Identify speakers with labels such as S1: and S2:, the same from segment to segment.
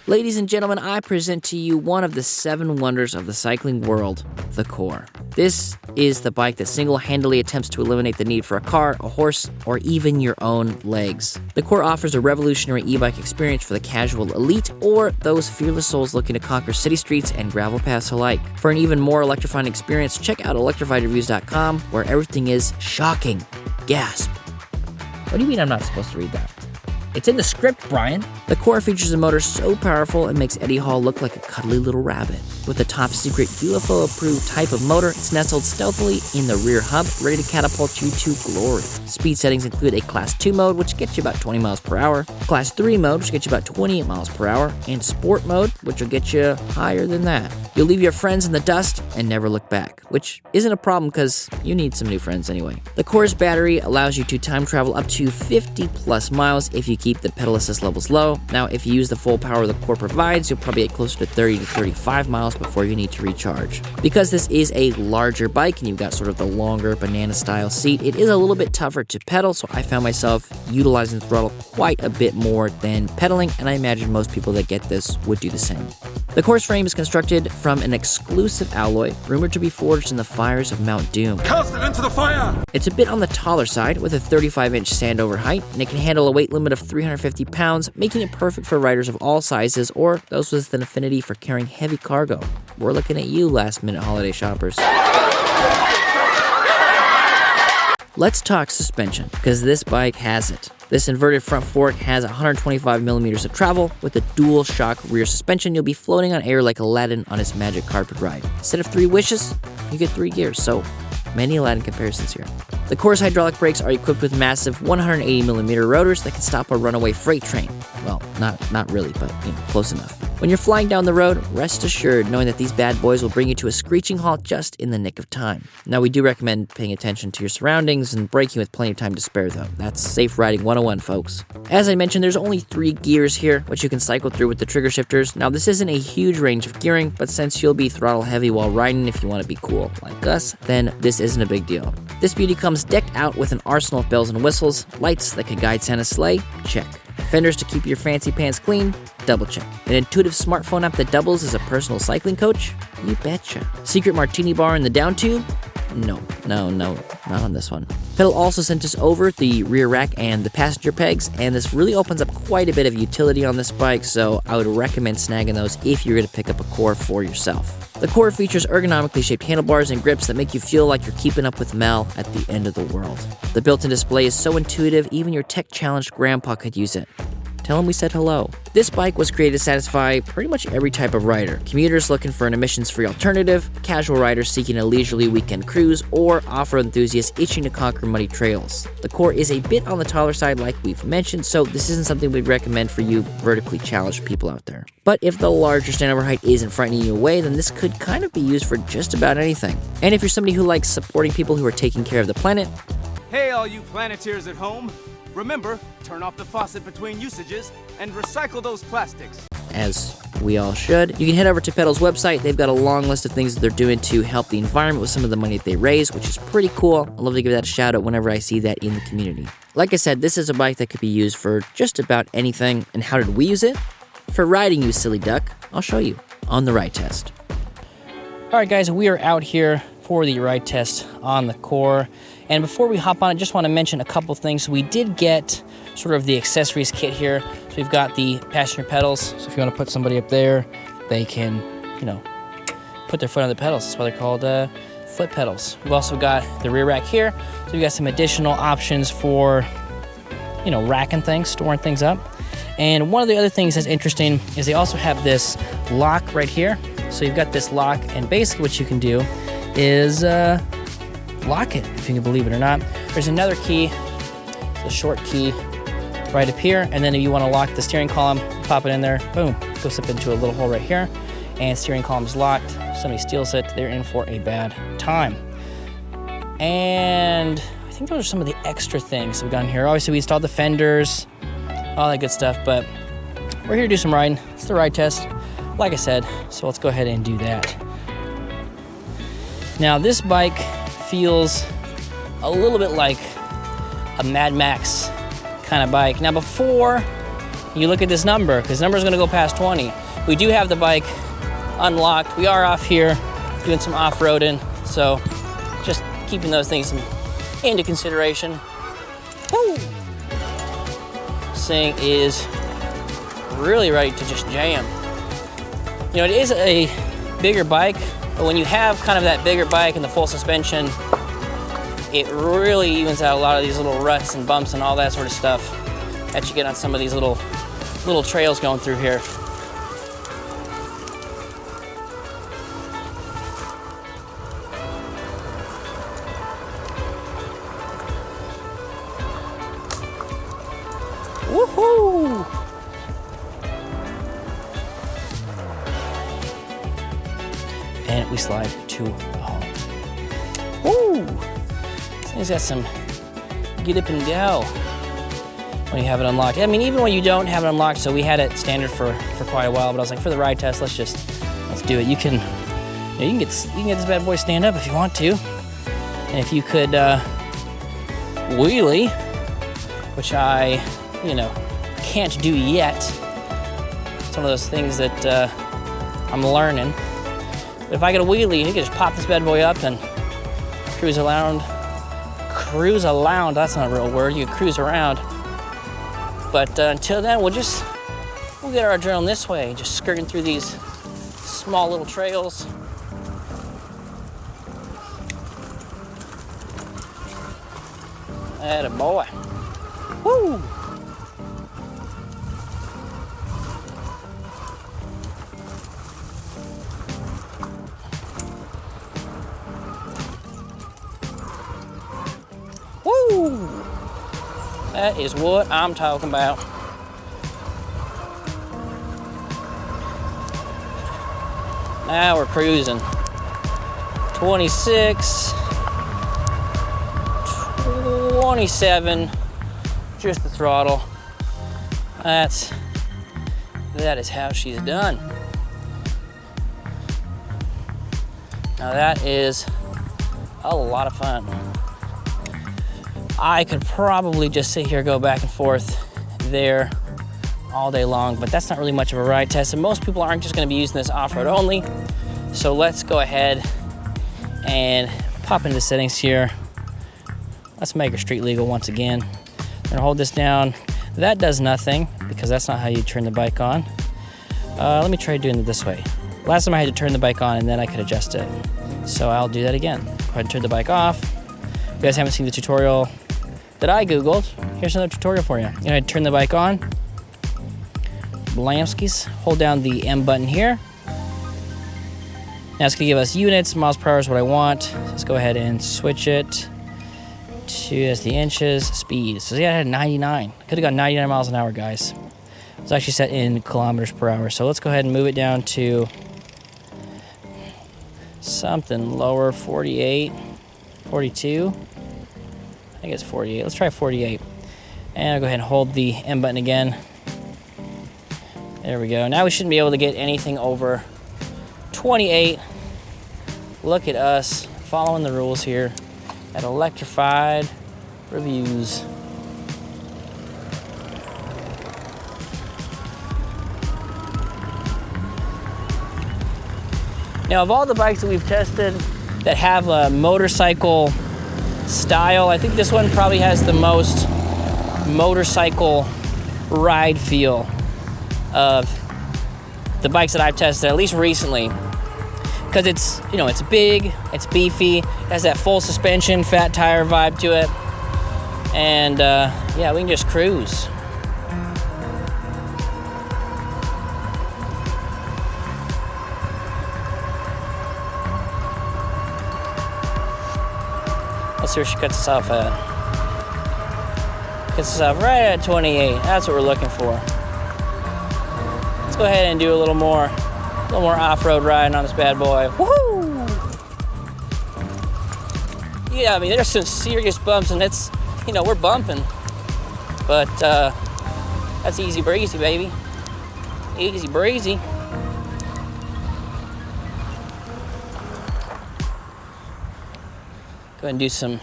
S1: Ladies and gentlemen, I present to you one of the 7 wonders of the cycling world, the Core. This is the bike that single-handedly attempts to eliminate the need for a car, a horse, or even your own legs. The Core offers a revolutionary e-bike experience for the casual elite or those fearless souls looking to conquer city streets and gravel paths alike. For an even more electrifying experience, check out electrifiedreviews.com, where everything is shocking. Gasp. What do you mean I'm not supposed to read that? It's in the script, Brian. The Core features a motor so powerful it makes Eddie Hall look like a cuddly little rabbit. With a top-secret UFO-approved type of motor, it's nestled stealthily in the rear hub, ready to catapult you to glory. Speed settings include a Class 2 mode, which gets you about 20 miles per hour, Class 3 mode, which gets you about 28 miles per hour, and Sport mode, which will get you higher than that. You'll leave your friends in the dust and never look back, which isn't a problem because you need some new friends anyway. The Core's battery allows you to time travel up to 50-plus miles if you keep the pedal assist levels low. Now, if you use the full power the Core provides, you'll probably get closer to 30 to 35 miles before you need to recharge. Because this is a larger bike and you've got sort of the longer banana-style seat, it is a little bit tougher to pedal, so I found myself utilizing the throttle quite a bit more than pedaling, and I imagine most people that get this would do the same. The Core's frame is constructed from an exclusive alloy, rumored to be forged in the fires of Mount Doom.
S2: Cast it into the fire!
S1: It's a bit on the taller side, with a 35-inch standover height, and it can handle a weight limit of 350 pounds, making it perfect for riders of all sizes or those with an affinity for carrying heavy cargo. We're looking at you, last-minute holiday shoppers. Let's talk suspension, because this bike has it. This inverted front fork has 125 millimeters of travel. With a dual shock rear suspension, you'll be floating on air like Aladdin on his magic carpet ride. Instead of 3 wishes, you get 3 gears, so many Aladdin comparisons here. The Core's hydraulic brakes are equipped with massive 180mm rotors that can stop a runaway freight train. Well, not really, but close enough. When you're flying down the road, rest assured knowing that these bad boys will bring you to a screeching halt just in the nick of time. Now, we do recommend paying attention to your surroundings and braking with plenty of time to spare, though. That's safe riding 101, folks. As I mentioned, there's only 3 gears here, which you can cycle through with the trigger shifters. Now, this isn't a huge range of gearing, but since you'll be throttle heavy while riding if you want to be cool like us, then this isn't a big deal. This beauty comes decked out with an arsenal of bells and whistles, lights that can guide Santa's sleigh, check. Fenders to keep your fancy pants clean, double check. An intuitive smartphone app that doubles as a personal cycling coach? You betcha. Secret martini bar in the down tube? No, not on this one. Pedal also sent us over the rear rack and the passenger pegs, and this really opens up quite a bit of utility on this bike, so I would recommend snagging those if you're going to pick up a Core for yourself. The Core features ergonomically shaped handlebars and grips that make you feel like you're keeping up with Mel at the end of the world. The built-in display is so intuitive, even your tech-challenged grandpa could use it. Tell him we said hello. This bike was created to satisfy pretty much every type of rider. Commuters looking for an emissions-free alternative, casual riders seeking a leisurely weekend cruise, or off-road enthusiasts itching to conquer muddy trails. The Core is a bit on the taller side like we've mentioned, so this isn't something we'd recommend for you vertically challenged people out there. But if the larger standover height isn't frightening you away, then this could kind of be used for just about anything. And if you're somebody who likes supporting people who are taking care of the planet,
S2: Hey, all you Planeteers at home. Remember, turn off the faucet between usages and recycle those plastics.
S1: as we all should, you can head over to Pedal's website. They've got a long list of things that they're doing to help the environment with some of the money that they raise, which is pretty cool. I love to give that a shout out whenever I see that in the community. Like I said, this is a bike that could be used for just about anything. And how did we use it? For riding, you silly duck. I'll show you on the ride test. All right, guys, we are out here for the ride test on the Core. And before we hop on, I just want to mention a couple things. We did get sort of the accessories kit here. So we've got the passenger pedals. So if you want to put somebody up there, they can, put their foot on the pedals. That's why they're called foot pedals. We've also got the rear rack here. So we've got some additional options for, racking things, storing things up. And one of the other things that's interesting is they also have this lock right here. So you've got this lock, and basically what you can do is lock it, if you can believe it or not. There's another key, the short key right up here, and then if you want to lock the steering column, pop it in there, boom, goes up into a little hole right here, and steering column's locked. If somebody steals it, they're in for a bad time. And I think those are some of the extra things we've done here. Obviously, we installed the fenders, all that good stuff, but we're here to do some riding. It's the ride test, like I said, so let's go ahead and do that. Now, this bike feels a little bit like a Mad Max kind of bike. Now, before you look at this number, because the number is going to go past 20. We do have the bike unlocked. We are off here doing some off-roading, so just keeping those things into consideration. Woo! This thing is really ready to just jam. You know, it is a bigger bike, but when you have kind of that bigger bike and the full suspension, it really evens out a lot of these little ruts and bumps and all that sort of stuff that you get on some of these little trails going through here. Woohoo! And we slide to a halt. Woo! This thing's got some get up and go when you have it unlocked. I mean, even when you don't have it unlocked, so we had it standard for quite a while, but I was like, for the ride test, let's do it. You can get this bad boy stand up if you want to. And if you could wheelie, which I, can't do yet. It's one of those things that I'm learning. But if I get a wheelie, you can just pop this bad boy up and cruise around. Cruise around, that's not a real word. You can cruise around. But until then, we'll get our adrenaline this way, just skirting through these small little trails. Atta boy. Woo! Woo! That is what I'm talking about. Now we're cruising. 26, 27, just the throttle. That is how she's done. Now that is a lot of fun. I could probably just sit here, go back and forth there all day long, but that's not really much of a ride test, and most people aren't just going to be using this off-road only. So let's go ahead and pop into the settings here. Let's make her street legal once again. I'm gonna hold this down. That does nothing because that's not how you turn the bike on. Let me try doing it this way. Last time I had to turn the bike on and then I could adjust it. So I'll do that again. Go ahead and turn the bike off. If you guys haven't seen the tutorial that I Googled, here's another tutorial for you. You know, turn the bike on. Blamskis. Hold down the M button here. Now it's gonna give us units, miles per hour is what I want. So let's go ahead and switch it to, that's the inches, speed. So yeah, I had 99. Could have got 99 miles an hour, guys. It's actually set in kilometers per hour. So let's go ahead and move it down to something lower, 48, 42. I think it's 48. Let's try 48. And I'll go ahead and hold the M button again. There we go. Now we shouldn't be able to get anything over 28. Look at us following the rules here at Electrified Reviews. Now, of all the bikes that we've tested that have a motorcycle style, I think this one probably has the most motorcycle ride feel of the bikes that I've tested, at least recently. Because it's, it's big, it's beefy, it has that full suspension, fat tire vibe to it. And yeah, we can just cruise. Let's see where she cuts us off at. Cuts us off right at 28. That's what we're looking for. Let's go ahead and do a little more off-road riding on this bad boy. Woohoo! Yeah, I mean, there's some serious bumps, and it's, we're bumping. But that's easy breezy, baby. Easy breezy. Go ahead and do some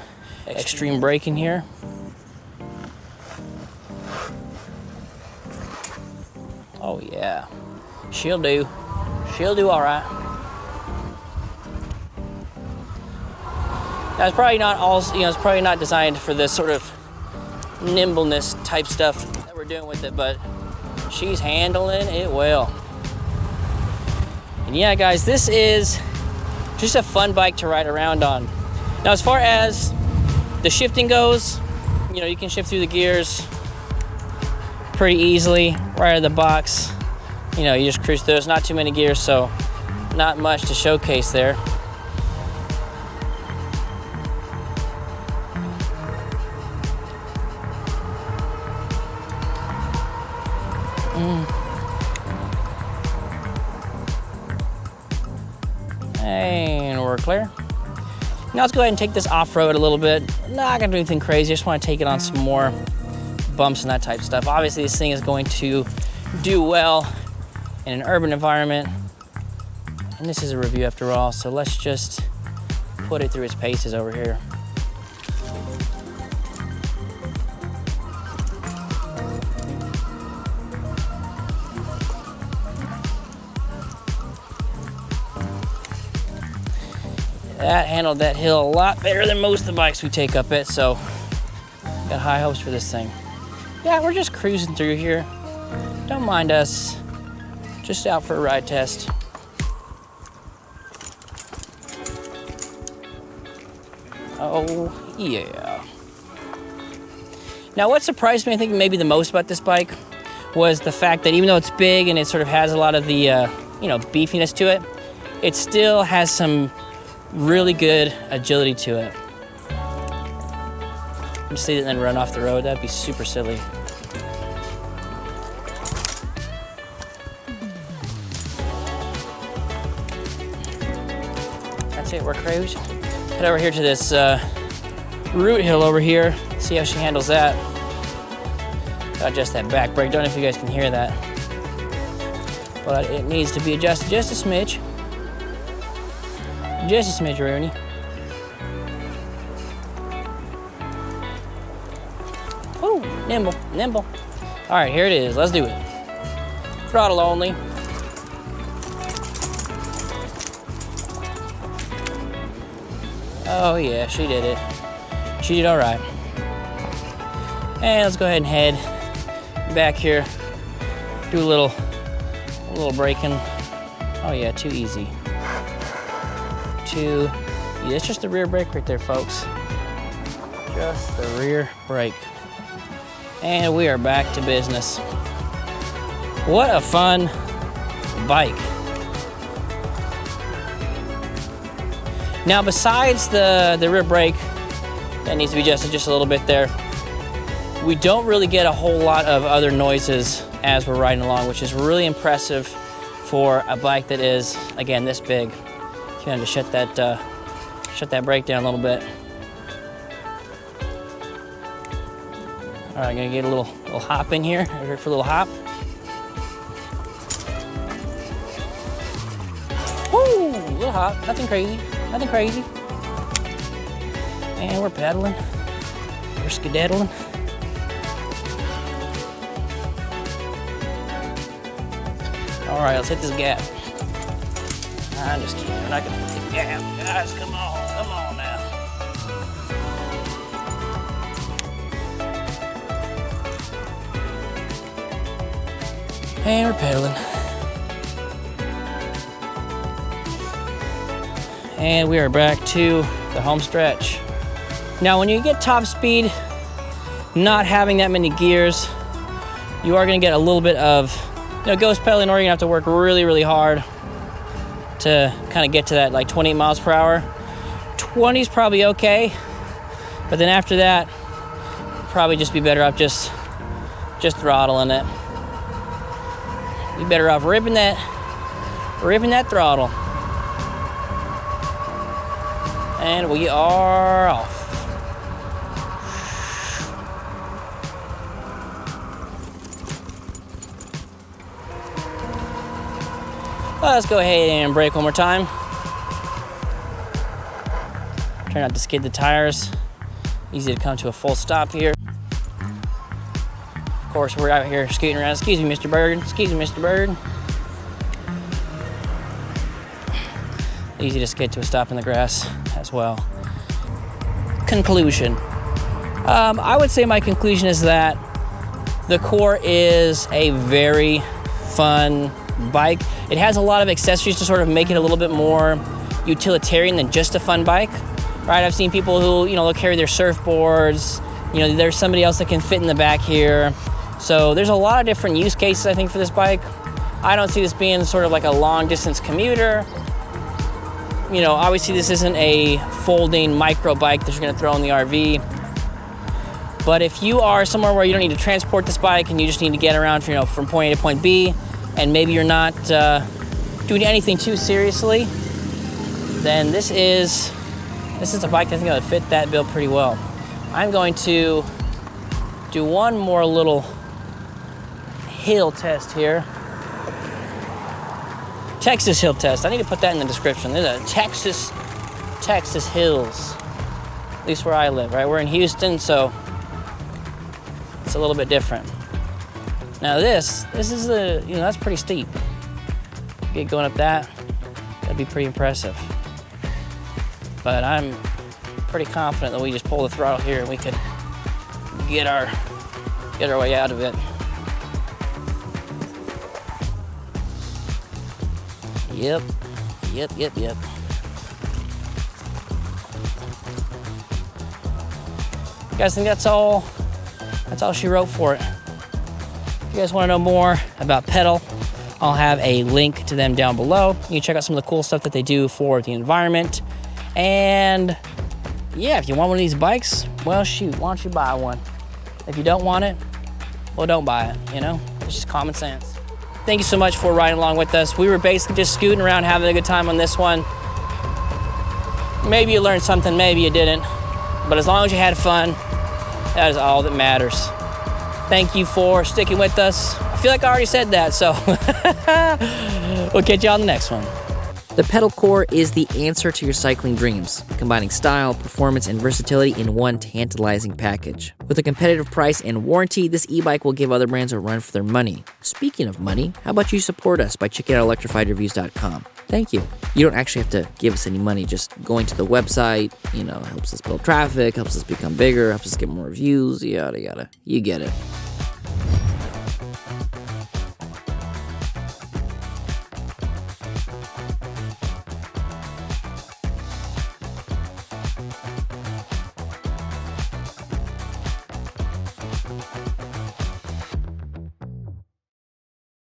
S1: extreme braking here. Oh yeah, she'll do. She'll do all right. Now it's probably not all, it's probably not designed for this sort of nimbleness type stuff that we're doing with it, but she's handling it well. And yeah, guys, this is just a fun bike to ride around on. Now, as far as the shifting goes, you can shift through the gears pretty easily right out of the box. You just cruise through. There's not too many gears, so not much to showcase there. And we're clear. Now let's go ahead and take this off-road a little bit. Not gonna do anything crazy, I just wanna take it on some more bumps and that type of stuff. Obviously this thing is going to do well in an urban environment. And this is a review after all, so let's just put it through its paces over here. That handled that hill a lot better than most of the bikes we take up it, so got high hopes for this thing. Yeah, we're just cruising through here. Don't mind us, just out for a ride test. Oh, yeah. Now what surprised me, I think maybe the most about this bike was the fact that even though it's big and it sort of has a lot of the, beefiness to it, it still has some really good agility to it. Just see it and then run off the road, that'd be super silly. That's it, we're cruising. Head over here to this root hill over here, see how she handles that. Gotta adjust that back brake, don't know if you guys can hear that. But it needs to be adjusted just a smidge. Just a smidge, Rooney. Ooh, nimble, nimble. All right, here it is, let's do it. Throttle only. Oh yeah, she did it. She did all right. And let's go ahead and head back here. Do a little braking. Oh yeah, too easy. It's just the rear brake right there, folks. Just the rear brake. And we are back to business. What a fun bike. Now, besides the rear brake, that needs to be adjusted just a little bit there, we don't really get a whole lot of other noises as we're riding along, which is really impressive for a bike that is, again, this big. You have to shut that brake down a little bit. All right, gonna get a little hop in here. Ready for a little hop? Woo, a little hop, nothing crazy, nothing crazy. And we're pedaling, we're skedaddling. All right, let's hit this gap. I'm just kidding, we're not gonna hit the gap. Guys, come on now. And we're pedaling. And we are back to the home stretch. Now, when you get top speed, not having that many gears, you are gonna get a little bit of, ghost pedaling, or you're gonna have to work really, really hard to kind of get to that like 28 miles per hour. 20 is probably okay, but then after that, probably just be better off just throttling it. Be better off ripping that throttle. And we are off. Let's go ahead and brake one more time. Try not to skid the tires. Easy to come to a full stop here. Of course, we're out here scooting around. Excuse me, Mr. Bird. Excuse me, Mr. Bird. Easy to skid to a stop in the grass as well. Conclusion. I would say my conclusion is that the Core is a very fun bike. It has a lot of accessories to sort of make it a little bit more utilitarian than just a fun bike, right? I've seen people who, they'll carry their surfboards. There's somebody else that can fit in the back here. So there's a lot of different use cases, I think, for this bike. I don't see this being sort of like a long distance commuter. Obviously this isn't a folding micro bike that you're gonna throw in the RV. But if you are somewhere where you don't need to transport this bike and you just need to get around from point A to point B, and maybe you're not doing anything too seriously, then this is a bike that I think that would fit that bill pretty well. I'm going to do one more little hill test here. Texas hill test. I need to put that in the description. There's a Texas hills. At least where I live, right? We're in Houston, so it's a little bit different. Now this is that's pretty steep. Get going up that'd be pretty impressive. But I'm pretty confident that we just pull the throttle here and we could get our way out of it. Yep. You guys think that's all she wrote for it? If you guys want to know more about Pedal, I'll have a link to them down below. You can check out some of the cool stuff that they do for the environment. And yeah, if you want one of these bikes, well, shoot, why don't you buy one? If you don't want it, well, don't buy it, It's just common sense. Thank you so much for riding along with us. We were basically just scooting around, having a good time on this one. Maybe you learned something, maybe you didn't. But as long as you had fun, that is all that matters. Thank you for sticking with us. I feel like I already said that, so we'll catch you on the next one.
S3: The Pedal Core is the answer to your cycling dreams, combining style, performance, and versatility in one tantalizing package. With a competitive price and warranty, this e-bike will give other brands a run for their money. Speaking of money, how about you support us by checking out electrifiedreviews.com? Thank you. You don't actually have to give us any money, just going to the website, helps us build traffic, helps us become bigger, helps us get more reviews, yada yada. You get it.